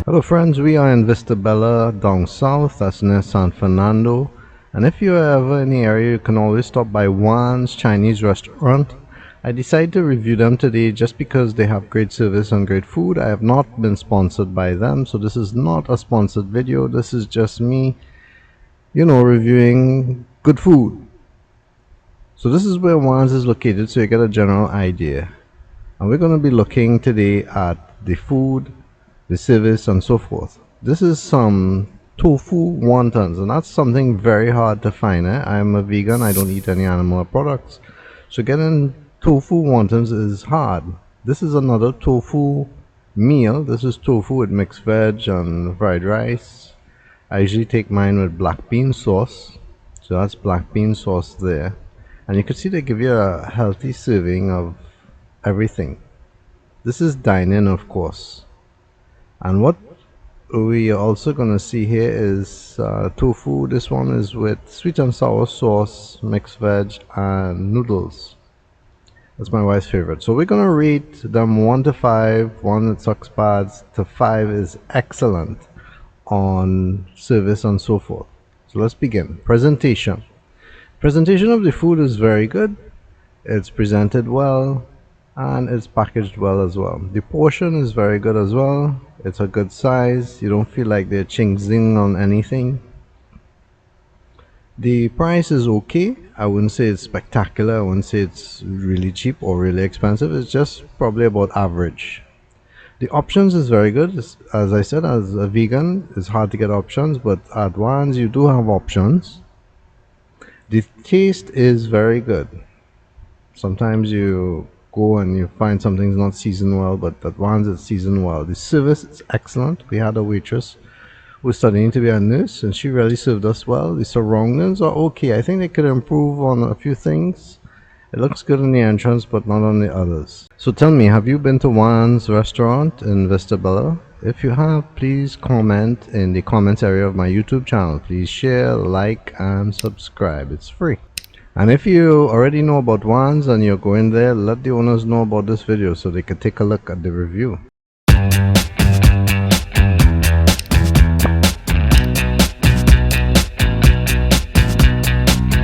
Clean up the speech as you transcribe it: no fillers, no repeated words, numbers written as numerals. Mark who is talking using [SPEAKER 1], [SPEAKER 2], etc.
[SPEAKER 1] Hello friends, we are in Vistabella down south, that's near San Fernando, and if you're ever in the area you can always stop by WAN'S Chinese Restaurant. I decided to review them today just because they have great service and great food. I have not been sponsored by them, so this is not a sponsored video. This is just me, reviewing good food. So this is where WAN'S is located, so you get a general idea. And we're going to be looking today at the food, the service, and so forth. This is some tofu wontons, and that's something very hard to find. I'm a vegan, I don't eat any animal products, so getting tofu wontons is hard. This is another tofu meal. This is tofu with mixed veg and fried rice. I usually take mine with black bean sauce, so that's black bean sauce there, and you can see they give you a healthy serving of everything. This is dine-in, of course. And what we are also going to see here is tofu. This one is with sweet and sour sauce, mixed veg, and noodles. That's my wife's favorite. So we're going to rate them 1 to 5. 1 it sucks bad, to 5 is excellent on service and so forth. So let's begin. Presentation. Presentation of the food is very good. It's presented well and it's packaged well as well. The portion is very good as well. It's a good size. You don't feel like they're ching-zing on anything. The price is okay. I wouldn't say it's spectacular. I wouldn't say it's really cheap or really expensive. It's just probably about average. The options is very good. As I said, as a vegan, it's hard to get options, but at WAN'S you do have options. The taste is very good. Sometimes you go and you find something's not seasoned well, but at WAN'S it's seasoned well. The service is excellent. We had a waitress who was studying to be a nurse, and she really served us well. The surroundings are okay. I think they could improve on a few things. It looks good in the entrance, but not on the others. So tell me, have you been to WAN'S restaurant in Vistabella? If you have, please comment in the comments area of my YouTube channel. Please share, like, and subscribe. It's free. And if you already know about WAN'S and you're going there, let the owners know about this video so they can take a look at the review.